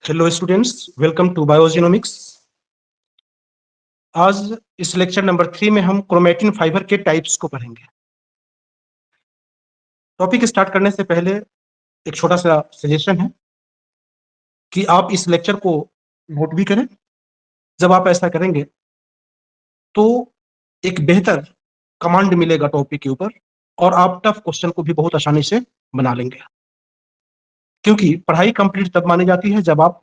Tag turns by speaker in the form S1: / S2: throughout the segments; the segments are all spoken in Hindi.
S1: Hello students, welcome to biogenomics. आज इस लेक्चर नंबर 3 में हम क्रोमेटिन फाइबर के टाइप्स को पढ़ेंगे। टॉपिक स्टार्ट करने से पहले एक छोटा सा सजेशन है कि आप इस लेक्चर को नोट भी करें। जब आप ऐसा करेंगे तो एक बेहतर कमांड मिलेगा टॉपिक के ऊपर और आप टफ क्वेश्चन को भी बहुत आसानी से बना लेंगे, क्योंकि पढ़ाई कंप्लीट तब मानी जाती है जब आप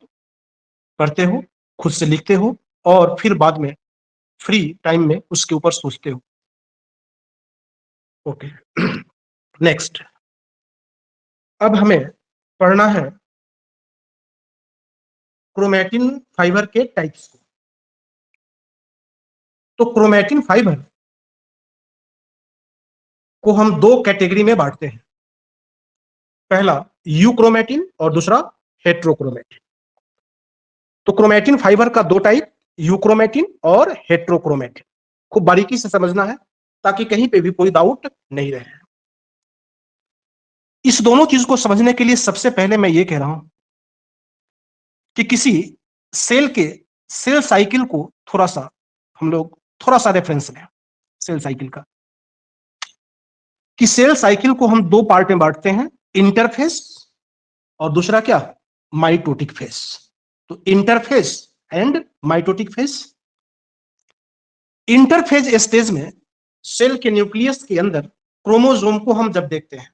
S1: पढ़ते हो, खुद से लिखते हो और फिर बाद में फ्री टाइम में उसके ऊपर सोचते हो। Okay, next. अब हमें पढ़ना है क्रोमेटिन फाइबर के टाइप्स को। तो क्रोमेटिन फाइबर को हम दो कैटेगरी में बांटते हैं। पहला यूक्रोमेटिन और दूसरा हेट्रोक्रोमेटिन। तो क्रोमेटिन फाइबर का दो टाइप, यूक्रोमेटिन और हेट्रोक्रोमेटिन। खूब बारीकी से समझना है ताकि कहीं पे भी कोई डाउट नहीं रहे। इस दोनों चीज को समझने के लिए सबसे पहले मैं ये कह रहा हूं कि किसी सेल के सेल साइकिल को हम लोग थोड़ा सा रेफरेंस लें सेल साइकिल का। कि सेल साइकिल को हम दो पार्ट में बांटते हैं, इंटरफेस और दूसरा क्या, माइटोटिक फेस। तो interface and mitotic face. Interphase stage में सेल के न्यूक्लियस के अंदर क्रोमोसोम को हम जब देखते हैं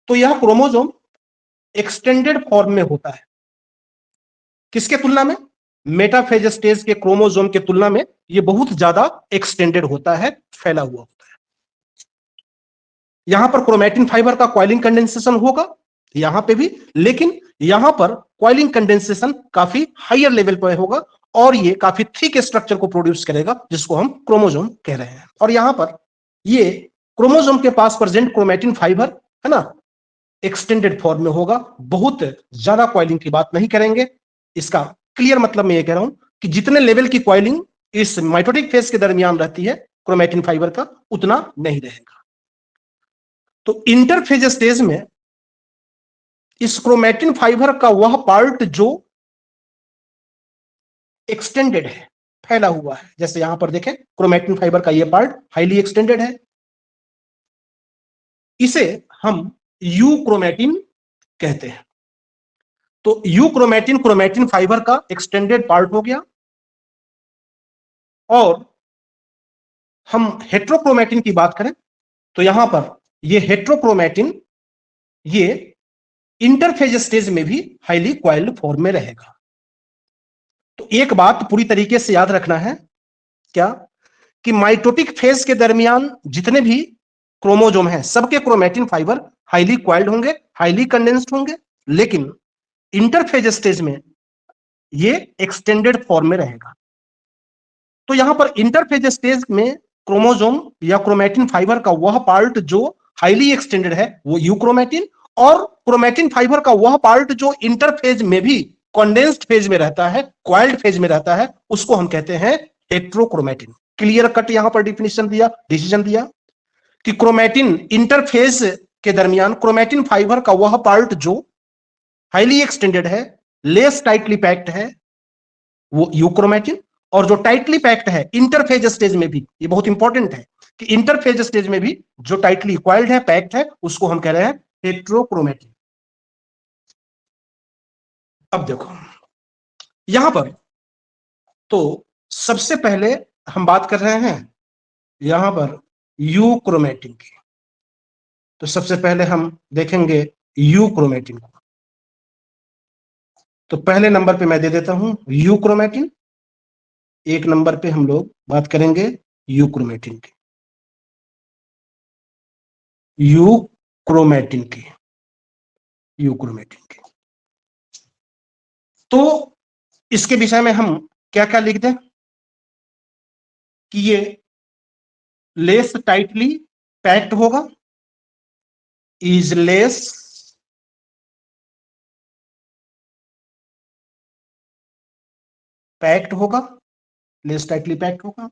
S1: तो यह क्रोमोसोम एक्सटेंडेड फॉर्म में होता है। किसके तुलना में? मेटाफेज स्टेज के क्रोमोसोम के तुलना में यह बहुत ज्यादा एक्सटेंडेड होता है, फैला हुआ होता है। यहां पर क्रोमेटिन फाइबर का कॉइलिंग कंडेंसेशन होगा, यहां पे भी, लेकिन यहां पर कॉइलिंग कंडेंसेशन काफी हायर लेवल पर होगा और ये काफी थिक स्ट्रक्चर को प्रोड्यूस करेगा जिसको हम क्रोमोसोम कह रहे हैं। और यहां पर ये क्रोमोसोम के पास प्रेजेंट क्रोमेटिन फाइबर है ना, एक्सटेंडेड फॉर्म में होगा। बहुत ज्यादा कॉइलिंग की बात नहीं करेंगे। इसका क्लियर मतलब मैं ये कह रहा हूं कि जितने लेवल की कॉइलिंग इस माइटोटिक फेज के दरमियान रहती है क्रोमेटिन फाइबर का, उतना नहीं रहेगा। तो इंटरफेज स्टेज में इस क्रोमेटिन फाइबर का वह पार्ट जो एक्सटेंडेड है, फैला हुआ है, जैसे यहां पर देखें क्रोमेटिन फाइबर का यह पार्ट हाईली एक्सटेंडेड है, इसे हम यूक्रोमेटिन कहते हैं। तो यूक्रोमेटिन क्रोमेटिन फाइबर का एक्सटेंडेड पार्ट हो गया। और हम हेट्रोक्रोमेटिन की बात करें तो यहां पर यह हेट्रोक्रोमेटिन ये इंटरफेज स्टेज में भी हाईली क्वाइल्ड फॉर्म में रहेगा। तो एक बात पूरी तरीके से याद रखना है, क्या, कि माइटोटिक फेज के दरमियान जितने भी क्रोमोसोम हैं सबके क्रोमेटिन फाइबर हाईली क्वाइल्ड होंगे, हाईली कंडेंस्ड होंगे, लेकिन इंटरफेज स्टेज में ये एक्सटेंडेड फॉर्म में रहेगा। तो यहां पर इंटरफेज स्टेज में क्रोमोसोम या क्रोमेटिन फाइबर का वह पार्ट जो हाईली एक्सटेंडेड है वो यूक्रोमेटिन, और क्रोमेटिन फाइबर का वह पार्ट जो इंटरफेज में भी कंडेंस्ड फेज में रहता है, क्वाइल्ड फेज में रहता है, उसको हम कहते हैं हेट्रोक्रोमेटिन। क्लियर कट यहां पर डिसीजन दिया कि क्रोमेटिन इंटरफेज के दरमियान क्रोमेटिन फाइबर का वह पार्ट जो हाईली एक्सटेंडेड है, लेस टाइटली पैक्ड है, वो यूक्रोमेटिन, और जो टाइटली पैक्ड है इंटरफेज स्टेज में भी, ये बहुत इंपॉर्टेंट है कि इंटरफेज स्टेज में भी जो टाइटली इक्वाइल्ड है, पैक्ड है, उसको हम कह रहे हैं हेट्रोक्रोमेटिन। अब देखो यहां पर तो सबसे पहले हम बात कर रहे हैं यहां पर यूक्रोमेटिन की। तो सबसे पहले हम देखेंगे यूक्रोमेटिन को। तो पहले नंबर पे मैं दे देता हूं यूक्रोमेटिन, एक नंबर पे हम लोग बात करेंगे यूक्रोमेटिन की। यूक्रोमेटिन की यूक्रोमेटिन की तो इसके विषय में हम क्या क्या लिख दें कि ये लेस टाइटली पैक्ड होगा, इज लेस पैक्ड होगा, लेस टाइटली पैक्ड होगा।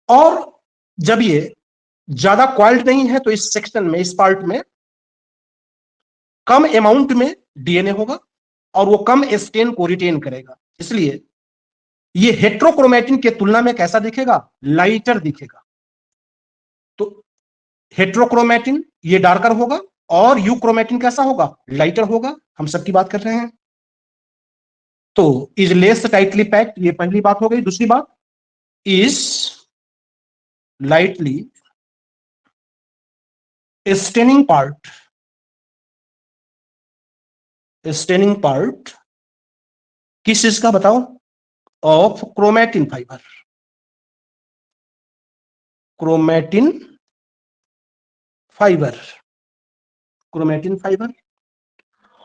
S1: और जब ये ज्यादा क्वाइल्ड नहीं है तो इस सेक्शन में, इस पार्ट में कम अमाउंट में डीएनए होगा और वो कम स्टेन को रिटेन करेगा, इसलिए ये हेट्रोक्रोमेटिन के तुलना में कैसा दिखेगा, लाइटर दिखेगा। तो हेट्रोक्रोमेटिन ये डार्कर होगा और यूक्रोमेटिन कैसा होगा, लाइटर होगा। हम सबकी बात कर रहे हैं। तो इज लेस टाइटली पैक्ड, ये पहली बात हो गई। दूसरी बात, इज लाइटली स्टेनिंग पार्ट किस चीज का बताओ, of chromatin fibre, chromatin fibre.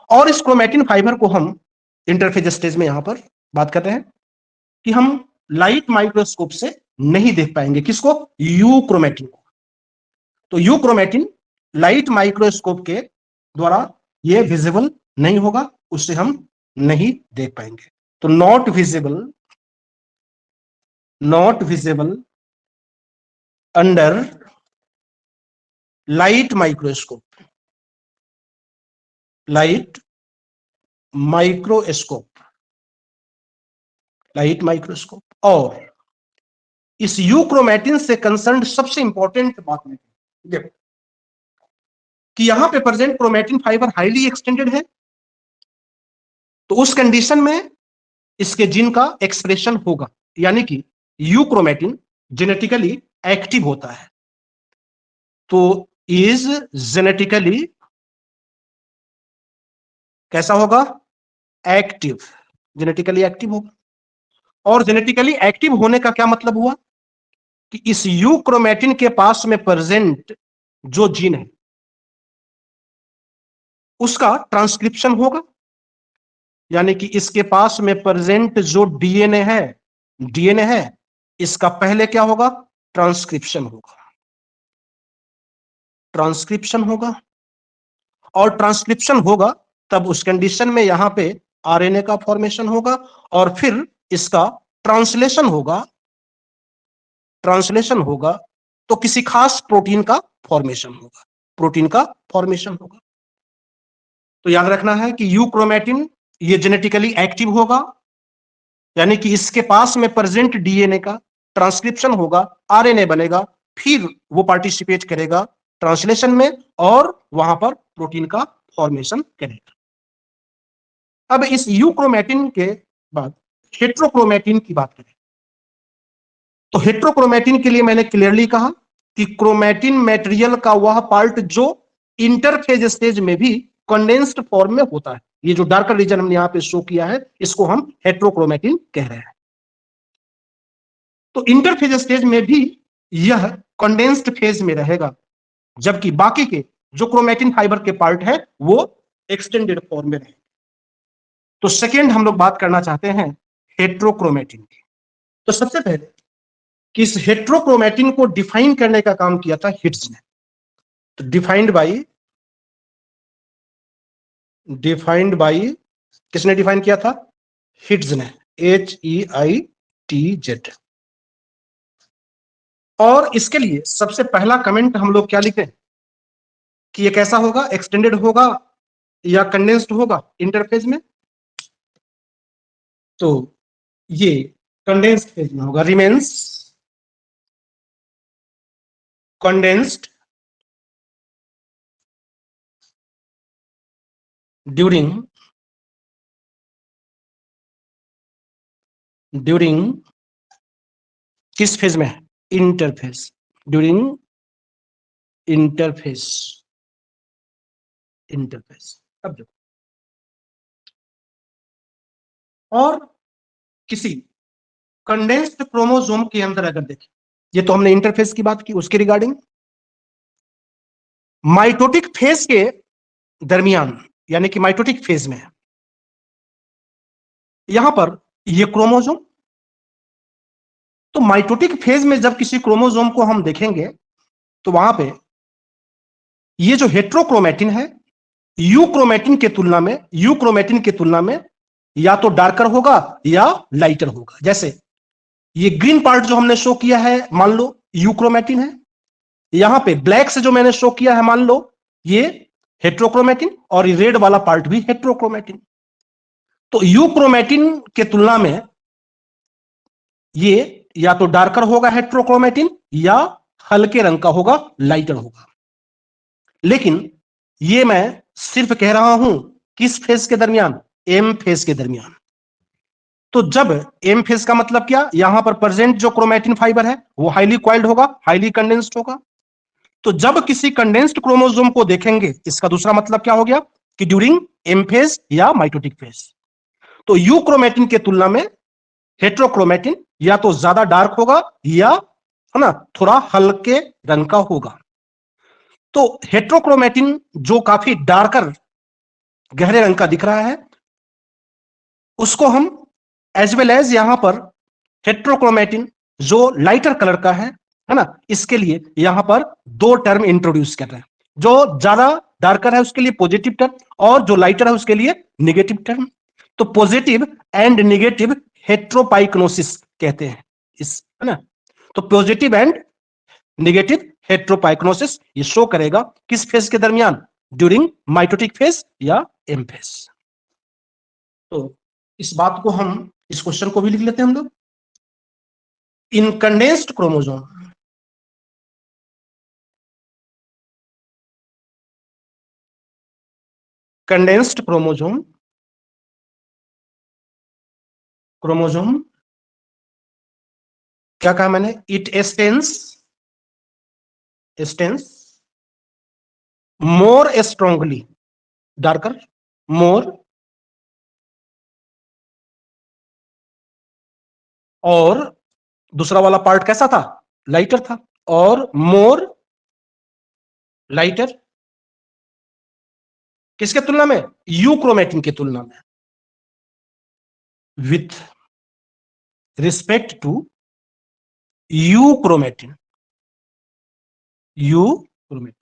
S1: और इस क्रोमेटिन फाइबर को हम इंटरफेज स्टेज में यहां पर बात कर रहे हैं कि हम लाइट माइक्रोस्कोप से नहीं देख पाएंगे। किसको, यूक्रोमेटिन को। तो यूक्रोमेटिन लाइट माइक्रोस्कोप के द्वारा ये विजिबल नहीं होगा, उससे हम नहीं देख पाएंगे। तो not visible under light microscope, और इस यूक्रोमेटिन से कंसर्न सबसे इंपॉर्टेंट बात देखो कि यहां पे present chromatin fibre highly extended है, तो उस कंडीशन में इसके जीन का एक्सप्रेशन होगा, यानी कि यूक्रोमेटिन जेनेटिकली एक्टिव होता है। तो इज जेनेटिकली कैसा होगा, एक्टिव, जेनेटिकली एक्टिव होगा। और जेनेटिकली एक्टिव होने का क्या मतलब हुआ कि इस यूक्रोमेटिन के पास में प्रेजेंट जो जीन है उसका ट्रांसक्रिप्शन होगा, यानी कि इसके पास में प्रेजेंट जो डीएनए है इसका पहले क्या होगा, ट्रांसक्रिप्शन होगा। और ट्रांसक्रिप्शन होगा तब उस कंडीशन में यहां पे आरएनए का फॉर्मेशन होगा और फिर इसका ट्रांसलेशन होगा तो किसी खास प्रोटीन का फॉर्मेशन होगा। तो याद रखना है कि यूक्रोमेटिन ये जेनेटिकली एक्टिव होगा, यानी कि इसके पास में प्रेजेंट डीएनए का ट्रांसक्रिप्शन होगा, आरएनए बनेगा, फिर वो पार्टिसिपेट करेगा ट्रांसलेशन में और वहां पर प्रोटीन का फॉर्मेशन करेगा। अब इस यूक्रोमेटिन के बाद हेट्रोक्रोमेटिन की बात करें तो हेट्रोक्रोमेटिन के लिए मैंने क्लियरली कहा कि क्रोमेटिन मटेरियल का वह पार्ट जो इंटरफेज स्टेज में भी कंडेंस्ड फॉर्म में होता है। ये जो डार्कर रीजन हमने यहां पे शो किया है इसको हम हेट्रोक्रोमेटिन कह रहे हैं। तो इंटरफेज स्टेज में भी यह कंडेंस्ड फेज में रहेगा, जबकि बाकी के जो क्रोमेटिन फाइबर के पार्ट है वो एक्सटेंडेड फॉर्म में रहेगा। तो सेकेंड हम लोग बात करना चाहते हैं हेट्रोक्रोमेटिन की। तो सबसे पहले कि इस हेट्रोक्रोमेटिन को डिफाइन करने का काम किया था हिट्स ने। तो डिफाइंड बाई किसने डिफाइन किया था, हिट्स ने, HEITZ। और इसके लिए सबसे पहला कमेंट हम लोग क्या लिखें कि ये कैसा होगा, एक्सटेंडेड होगा या कंडेंस्ड होगा इंटरफेज में। तो ये कंडेंस्ड फेज में होगा, रिमेन्स कंडेंस्ड ड्यूरिंग किस फेज में, इंटरफेज, ड्यूरिंग इंटरफेज। अब देखो, और किसी कंडेंस्ड क्रोमोसोम के अंदर अगर देखें, ये तो हमने इंटरफेज की बात की, उसके रिगार्डिंग माइटोटिक फेज के दरमियान, यानी कि माइटोटिक फेज में यहां पर ये क्रोमोसोम, तो माइटोटिक फेज में जब किसी क्रोमोसोम को हम देखेंगे तो वहां पे ये जो हेट्रोक्रोमेटिन है यूक्रोमेटिन के तुलना में या तो डार्कर होगा या लाइटर होगा। जैसे ये ग्रीन पार्ट जो हमने शो किया है मान लो यूक्रोमेटिन है, यहां पे ब्लैक से जो मैंने शो किया है मान लो ये हेट्रोक्रोमेटिन, और रेड वाला पार्ट भी हेट्रोक्रोमेटिन। तो यूक्रोमेटिन के तुलना में ये या तो डार्कर होगा हेट्रोक्रोमेटिन, या हल्के रंग का होगा, लाइटर होगा। लेकिन ये मैं सिर्फ कह रहा हूं किस फेज के दरमियान, एम फेज के दरमियान। तो जब एम फेज का मतलब क्या, यहां पर प्रेजेंट जो क्रोमेटिन फाइबर है वो हाईली क्वाइल्ड होगा, हाईली कंडेंस्ड होगा। तो जब किसी कंडेंस्ड क्रोमोसोम को देखेंगे, इसका दूसरा मतलब क्या हो गया कि ड्यूरिंग एम फेज या माइटोटिक फेज। तो यूक्रोमेटिन के तुलना में हेट्रोक्रोमेटिन या तो ज्यादा डार्क होगा, या है ना थोड़ा हल्के रंग का होगा। तो हेट्रोक्रोमेटिन जो काफी डार्कर, गहरे रंग का दिख रहा है, उसको हम एज वेल एज यहां पर हेट्रोक्रोमेटिन जो लाइटर कलर का है ना, इसके लिए यहां पर दो टर्म इंट्रोड्यूस कर रहे हैं। जो ज्यादा डार्कर है उसके लिए पॉजिटिव टर्म, और जो लाइटर है उसके लिए निगेटिव टर्म। तो पॉजिटिव एंड निगेटिव हेट्रोपाइक्नोसिस कहते हैं इस, है ना। तो पॉजिटिव एंड निगेटिव हेट्रोपाइक्नोसिस ये शो करेगा किस फेज के दरमियान, ड्यूरिंग माइटोटिक फेज या एम फेज। तो इस बात को हम, इस क्वेश्चन को भी लिख लेते हैं हम लोग। In condensed chromosome, condensed chromosome, chromosome क्या कहा मैंने, it extends, extends more strongly, darker, more, और दूसरा वाला पार्ट कैसा था, लाइटर था, और मोर लाइटर किसके तुलना में, यूक्रोमेटिन की तुलना में, with respect to euchromatin, euchromatin,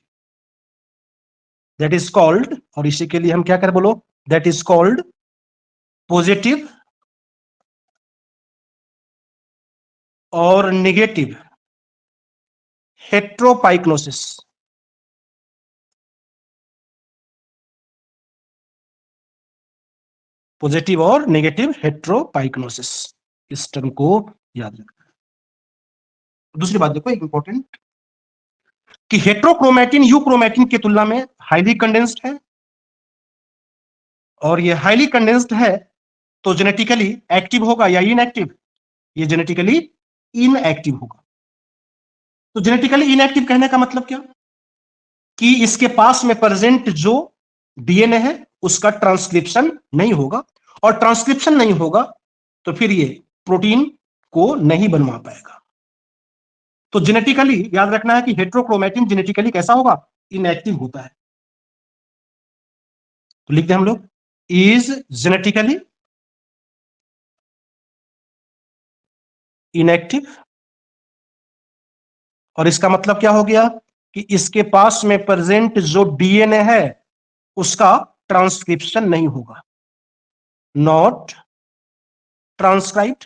S1: that is called, और इसी के लिए हम क्या कर बोलो, दैट इज कॉल्ड पॉजिटिव और निगेटिव हेट्रोपाइक्नोसिस, पॉजिटिव और नेगेटिव हेट्रोपाइक्नोसिस, इस टर्म को याद रखना। दूसरी बात देखो एक इंपॉर्टेंट, कि हेट्रोक्रोमेटिन यूक्रोमेटिन की तुलना में हाईली कंडेंस्ड है, और ये हाईली कंडेंस्ड है तो जेनेटिकली एक्टिव होगा या इनएक्टिव, ये जेनेटिकली इनएक्टिव होगा। तो जेनेटिकली इनएक्टिव कहने का मतलब क्या, कि इसके पास में प्रेजेंट जो डीएनए है उसका ट्रांसक्रिप्शन नहीं होगा, और ट्रांसक्रिप्शन नहीं होगा तो फिर ये प्रोटीन को नहीं बनवा पाएगा। तो जेनेटिकली याद रखना है कि हेट्रोक्रोमेटिन जेनेटिकली कैसा होगा, इनएक्टिव होता है। तो लिखते हैं हम लोग, इज जेनेटिकली इनएक्टिव, और इसका मतलब क्या हो गया कि इसके पास में प्रेजेंट जो डीएनए है उसका ट्रांसक्रिप्शन नहीं होगा, नॉट ट्रांसक्राइब्ड।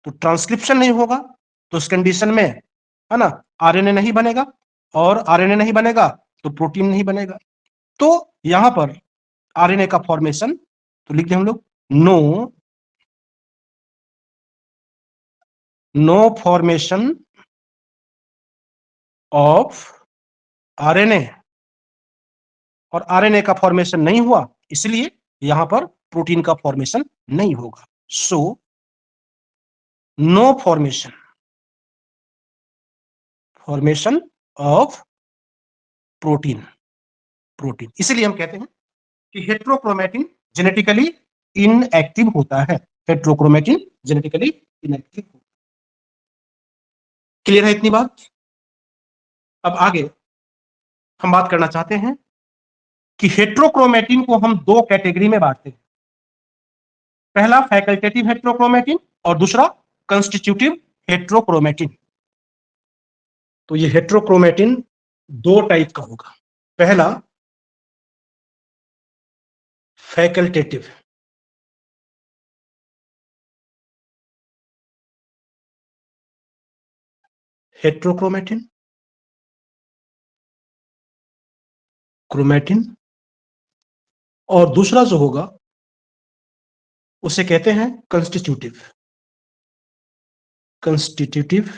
S1: तो ट्रांसक्रिप्शन नहीं होगा तो उस कंडीशन में, है ना, आरएनए नहीं बनेगा, और आरएनए नहीं बनेगा तो प्रोटीन नहीं बनेगा। तो यहां पर आरएनए का फॉर्मेशन, तो लिखते हैं हम लोग, no, no formation of RNA, और आरएनए का फॉर्मेशन नहीं हुआ इसलिए यहां पर प्रोटीन का फॉर्मेशन नहीं होगा। So no formation, formation of protein, protein, इसलिए हम कहते हैं कि हेट्रोक्रोमेटिन जेनेटिकली इनएक्टिव होता है, हेट्रोक्रोमेटिन जेनेटिकली इनएक्टिव। क्लियर है इतनी बात। अब आगे हम बात करना चाहते हैं कि हेट्रोक्रोमेटिन को हम दो कैटेगरी में बांटते हैं, पहला फैकल्टेटिव हेट्रोक्रोमेटिन और दूसरा कंस्टिट्यूटिव हेट्रोक्रोमेटिन। तो ये हेट्रोक्रोमेटिन दो टाइप का होगा, पहला फैकल्टेटिव, हेट्रोक्रोमेटिन, क्रोमैटिन, और दूसरा जो होगा उसे कहते हैं कंस्टिट्यूटिव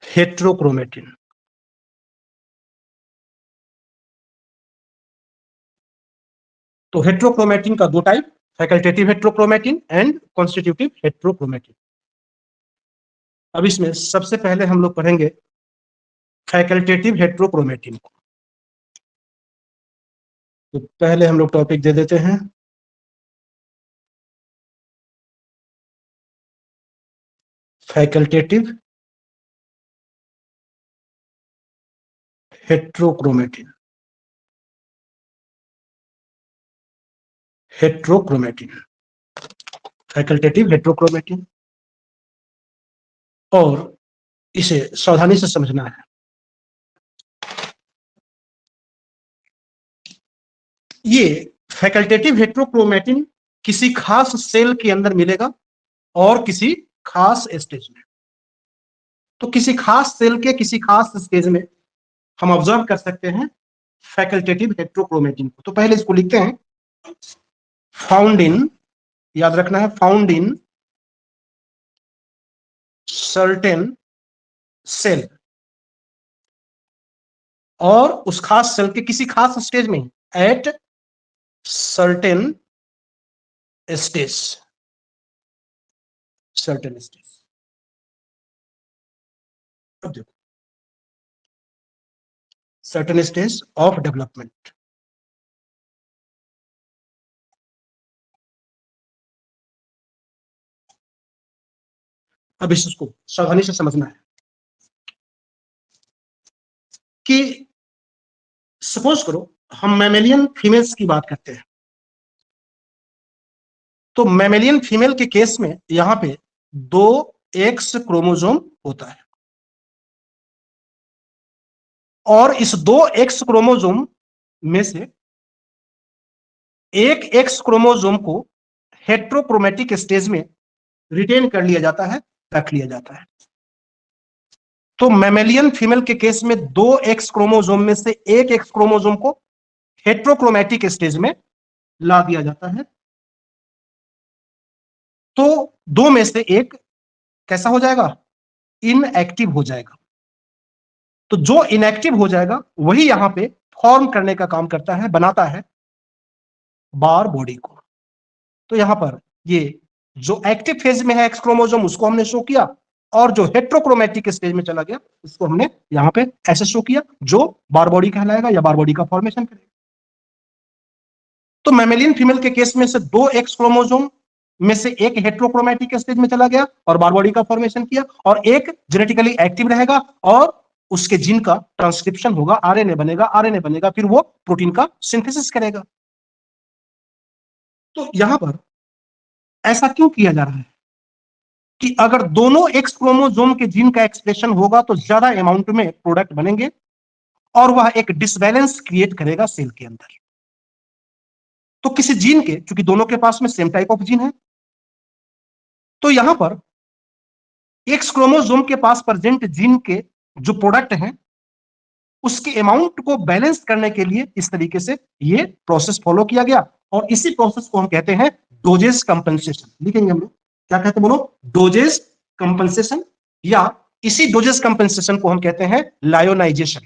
S1: हेट्रोक्रोमैटिन। तो हेट्रोक्रोमैटिन का दो type, facultative heterochromatin and constitutive heterochromatin. अब इसमें सबसे पहले हम लोग पढ़ेंगे फैकल्टेटिव हेट्रोक्रोमैटिन को। तो पहले हम लोग टॉपिक दे देते हैं फैकल्टेटिव हेट्रोक्रोमैटिन। फैकल्टेटिव हेट्रोक्रोमैटिन, और इसे सावधानी से समझना है। ये फैकल्टेटिव हेट्रोक्रोमैटिन किसी खास सेल के अंदर मिलेगा और किसी खास स्टेज में। तो किसी खास सेल के किसी खास स्टेज में हम ऑब्जर्व कर सकते हैं फैकल्टेटिव हेट्रोक्रोमैटिन को। तो पहले इसको लिखते हैं फाउंड इन, याद रखना है, फाउंड इन सर्टेन सेल, और उस खास सेल के किसी खास स्टेज में, eight certain stage, certain stage. अब देखो, सर्टेन स्टेज ऑफ डेवलपमेंट। अब इसको सावधानी से समझना है कि सपोज करो हम मैमेलियन फीमेल्स की बात करते हैं। तो मैमेलियन फीमेल के केस में यहां पे 2 एक्स क्रोमोसोम होता है, और इस 2 एक्स क्रोमोसोम में से एक एक्स क्रोमोसोम को हेट्रोक्रोमैटिक स्टेज में रिटेन कर लिया जाता है, रख लिया जाता है। तो मैमेलियन फीमेल के केस में 2 एक्स क्रोमोसोम में से एक एक्स क्रोमोसोम को हेट्रोक्रोमैटिक स्टेज में ला दिया जाता है। तो 2 में से एक कैसा हो जाएगा, इनएक्टिव हो जाएगा। तो जो इनएक्टिव हो जाएगा वही यहां पे फॉर्म करने का काम करता है, बनाता है बार बॉडी को। तो यहां पर ये जो एक्टिव फेज में है एक्स क्रोमोसोम उसको हमने शो किया, और जो हेट्रोक्रोमैटिक स्टेज में चला गया उसको हमने यहां पे ऐसे शो किया, जो बार बॉडी कहलाएगा या बार बॉडी का फॉर्मेशन करेगा। तो मैमेलियन फीमेल के केस में से 2 एक्स क्रोमोसोम में से एक हेट्रोक्रोमैटिक स्टेज में चला गया और बार बॉडी का फॉर्मेशन किया, और एक जेनेटिकली एक्टिव रहेगा और उसके जीन का ट्रांसक्रिप्शन होगा, आरएनए बनेगा, फिर वो प्रोटीन का सिंथेसिस करेगा। तो यहां पर ऐसा क्यों किया जा रहा है कि अगर दोनों एक्स क्रोमोसोम के जीन का एक्सप्रेशन होगा तो ज्यादा अमाउंट में प्रोडक्ट बनेंगे, और वह एक डिसबैलेंस क्रिएट करेगा सेल के अंदर। तो किसी जीन के, क्योंकि दोनों के पास में सेम टाइप ऑफ जीन है, तो यहां पर एक्स क्रोमोसोम के पास प्रेजेंट जीन के जो प्रोडक्ट हैं उसके अमाउंट को बैलेंस करने के लिए इस तरीके से ये प्रोसेस फॉलो किया गया, और इसी प्रोसेस को हम कहते हैं डोजेस कंपनसेशन। लिखेंगे हम लोग, क्या कहते हैं बोलो, डोजेस कंपनसेशन, या इसी डोजेस कंपनसेशन को हम कहते हैं लायोनाइजेशन।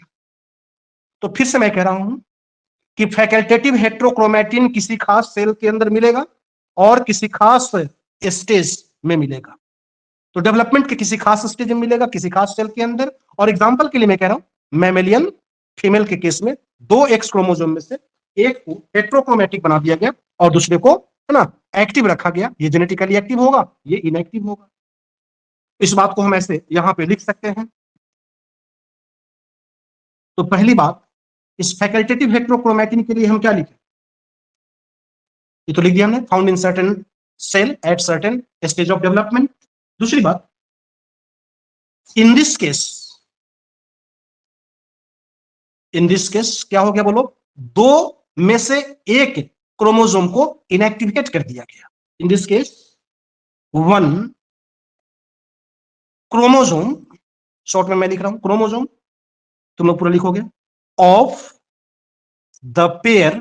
S1: तो फिर से मैं कह रहा हूं कि फैकल्टेटिव हेट्रोक्रोमैटिन किसी खास सेल के अंदर मिलेगा और किसी खास स्टेज में मिलेगा। तो डेवलपमेंट के किसी खास स्टेज में मिलेगा, किसी खास सेल के अंदर। और एग्जांपल के लिए मैं कह रहा हूं, मैमेलियन फीमेल के केस में 2 एक्स क्रोमोसोम में से एक को हेट्रोक्रोमैटिक बना दिया गया और दूसरे को, है ना, एक्टिव रखा गया। ये जेनेटिकली एक्टिव होगा, ये इनएक्टिव होगा। इस बात को हम ऐसे यहां पे लिख सकते हैं। तो पहली बात, इस फैकल्टेटिव हेट्रोक्रोमैटिन के लिए हम क्या लिखें, ये तो लिख दिया हमने, found in certain cell at certain stage of development. दूसरी बात, इन दिस केस क्या हो गया बोलो, 2 में से एक क्रोमोसोम को इनएक्टिवेट कर दिया गया। In this case 1 chromosome, short में मैं लिख रहा हूं क्रोमोसोम, तुम लोग पूरा लिखोगे, ऑफ द पेयर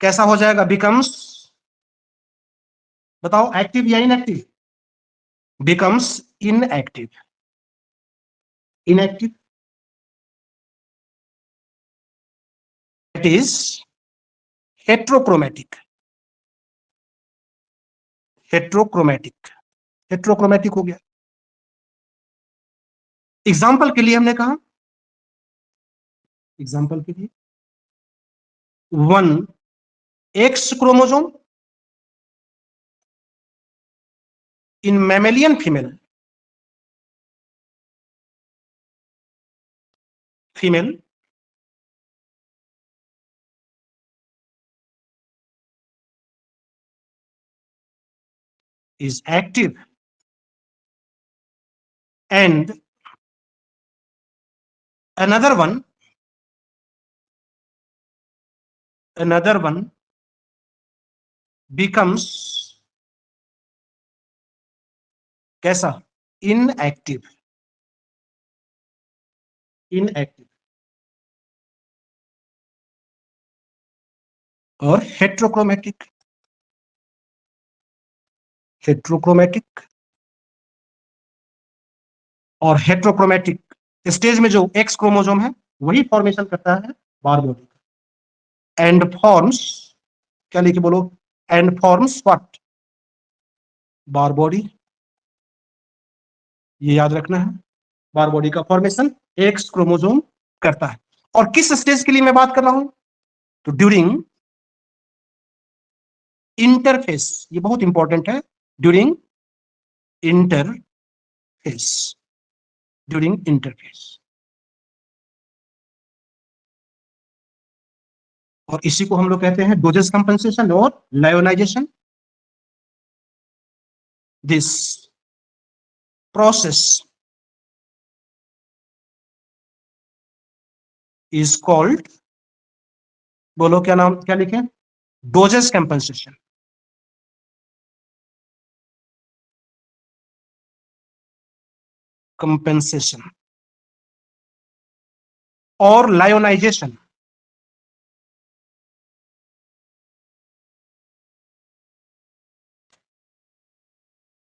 S1: कैसा हो जाएगा, बिकम्स, बताओ एक्टिव या inactive, becomes inactive, inactive it is heterochromatic, heterochromatic, heterochromatic हो गया। एग्जाम्पल के लिए हमने कहा, एग्जाम्पल के लिए 1 x chromosome in mammalian female, female is active and another one becomes कैसा, इनएक्टिव, इनएक्टिव और हेट्रोक्रोमेटिक, हेट्रोक्रोमेटिक और हेट्रोक्रोमेटिक स्टेज में जो एक्स क्रोमोसोम है वही फॉर्मेशन करता है बार बॉडी का, एंड फॉर्म्स, क्या लिखे बोलो, and forms what, bar body, ये याद रखना है, बार बॉडी का फॉर्मेशन एक्स क्रोमोसोम करता है। और किस स्टेज के लिए मैं बात कर रहा हूं, तो ड्यूरिंग इंटरफेस, ये बहुत इंपॉर्टेंट है, ड्यूरिंग इंटरफेस, ड्यूरिंग इंटरफेस। और इसी को हम लोग कहते हैं डोजेस कंपनसेशन और लायोनाइजेशन। दिस प्रोसेस इज कॉल्ड, बोलो क्या नाम, क्या लिखे, डोजेस कंपनसेशन, कंपनसेशन और लायोनाइजेशन,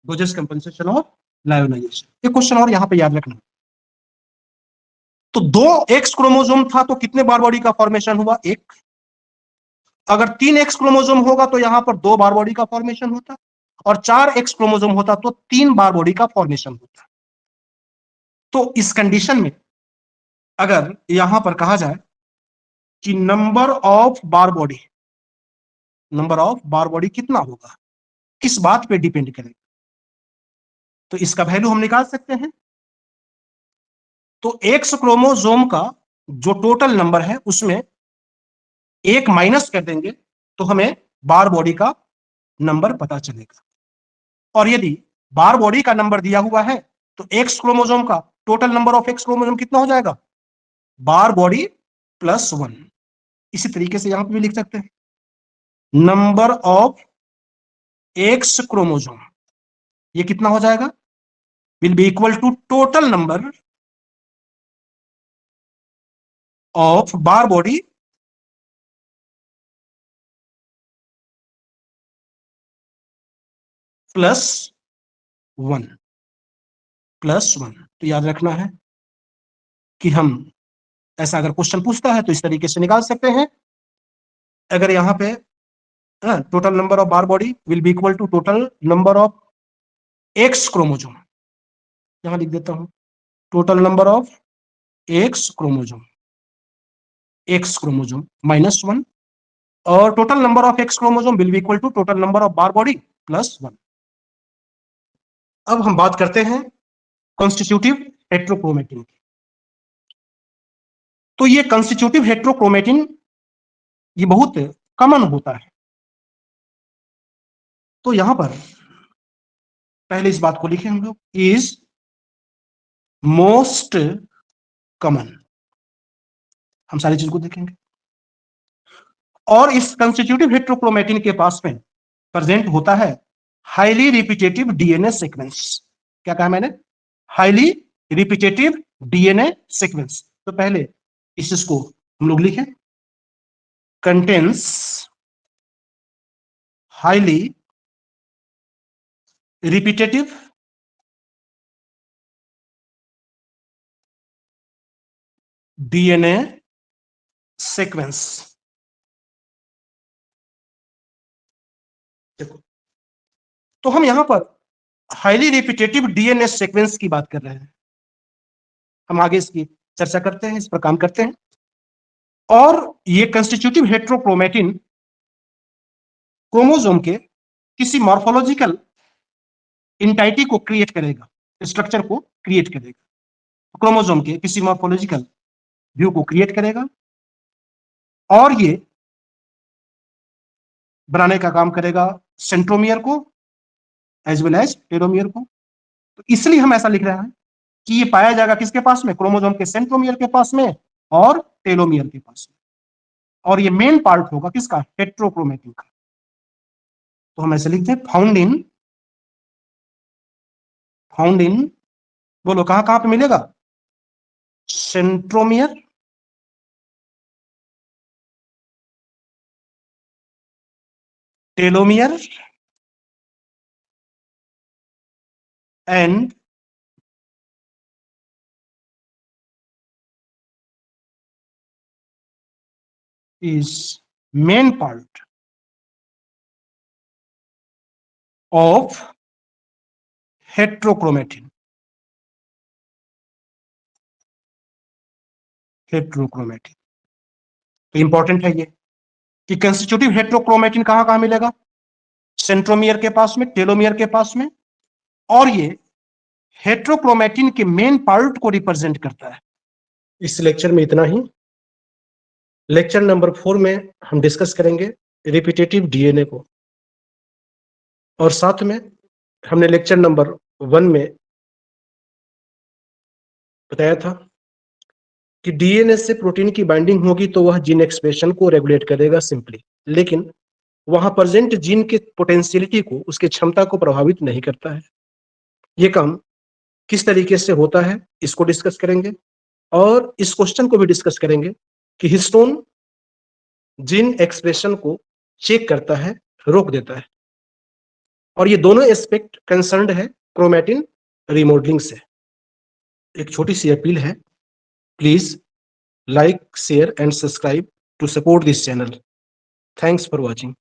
S1: डोजेस कंपनसेशन और लायोनाइजेशन। एक क्वेश्चन और यहां पे याद रखना, तो 2 एक्स क्रोमोसोम था तो कितने बार बॉडी का फॉर्मेशन हुआ, एक। अगर 3 एक्स क्रोमोसोम होगा तो यहां पर 2 बार बॉडी का फॉर्मेशन होता, और 4 एक्स क्रोमोसोम होता तो 3 बार बॉडी का फॉर्मेशन होता। तो इस कंडीशन में अगर यहां पर कहा जाए कि number of Barr body, number of Barr body कितना होगा, किस बात पे डिपेंड करेगा, तो इसका वैल्यू हम निकाल सकते हैं। तो एक्स क्रोमोसोम का जो टोटल नंबर है उसमें एक माइनस कर देंगे तो हमें बार बॉडी का नंबर पता चलेगा। और यदि बार बॉडी का नंबर दिया हुआ है तो एक्स क्रोमोसोम का total number of X chromosome कितना हो जाएगा, बार बॉडी प्लस 1। इसी तरीके से यहां पर भी लिख सकते हैं, नंबर ऑफ एक्स क्रोमोसोम, ये कितना हो जाएगा, will be equal to total number of Barr body plus 1, plus 1। तो याद रखना है कि हम ऐसा अगर क्वेश्चन पूछता है तो इस तरीके से निकाल सकते हैं। अगर यहां पे total number of Barr body will be equal to total number of X chromosome, यहां लिख देता हूं total number of X chromosome, X chromosome minus 1, और total number of X chromosome will be equal to total number of Barr body plus 1। अब हम बात करते हैं कॉन्स्टिट्यूटिव हेट्रोक्रोमेटिन की। तो ये कॉन्स्टिट्यूटिव हेट्रोक्रोमेटिन ये बहुत कॉमन होता है। तो यहां पर पहले इस बात को लिखें हम लोग, इज मोस्ट कॉमन, हम सारी चीज को देखेंगे। और इस कंस्टिट्यूटिव हेट्रोक्रोमेटिन के पास में प्रेजेंट होता है हाईली रिपीटेटिव डीएनए सीक्वेंस। क्या कहा मैंने, हाईली रिपीटेटिव डीएनए सीक्वेंस। तो पहले इसको हम लोग लिखें, contains highly repetitive DNA sequence. देखो, तो हम यहां पर हाईली रिपीटेटिव डीएनए सीक्वेंस की बात कर रहे हैं। हम आगे इसकी चर्चा करते हैं, इस पर काम करते हैं। और ये कंस्टिट्यूटिव हेट्रोक्रोमेटिन क्रोमोसोम के किसी मॉर्फोलॉजिकल इंटाइटी को क्रिएट करेगा, स्ट्रक्चर को क्रिएट करेगा, क्रोमोसोम के किसी मॉर्फोलॉजिकल व्यू को क्रिएट करेगा और ये बनाने का काम करेगा सेंट्रोमियर को एज वेल एज टेलोमियर को। तो इसलिए हम ऐसा लिख रहे हैं कि ये पाया जाएगा किसके पास में, क्रोमोसोम के सेंट्रोमियर के पास में और टेलोमियर के पास में। और ये मेन पार्ट होगा किसका, हेट्रोक्रोमेटिन का। तो हम ऐसे लिखते हैं फाउंड इन बोलो कहां कहां पे मिलेगा, centromere telomere and is main part of heterochromatin। Heterochromatin तो इंपॉर्टेंट है ये कि कंस्टिट्यूटिव हेट्रोक्रोमेटिन कहां कहां मिलेगा, सेंट्रोमियर के पास में, टेलोमियर के पास में। और ये हेट्रोक्रोमेटिन के मेन पार्ट को रिप्रेजेंट करता है। इस लेक्चर में इतना ही। लेक्चर नंबर 4 में हम डिस्कस करेंगे रिपीटेटिव डीएनए को, और साथ में हमने लेक्चर नंबर 1 में बताया था कि डीएनए से प्रोटीन की बाइंडिंग होगी तो वह जीन एक्सप्रेशन को रेगुलेट करेगा सिंपली, लेकिन वहां प्रेजेंट जीन के पोटेंशियलिटी को, उसके क्षमता को प्रभावित नहीं करता है। ये काम किस तरीके से होता है इसको डिस्कस करेंगे, और इस क्वेश्चन को भी डिस्कस करेंगे कि हिस्टोन जीन एक्सप्रेशन को चेक करता है, रोक देता है। और ये दोनों एस्पेक्ट कंसर्न्ड है क्रोमैटिन रिमॉडलिंग से। एक छोटी सी अपील है, please like, share and subscribe to support this channel. Thanks for watching.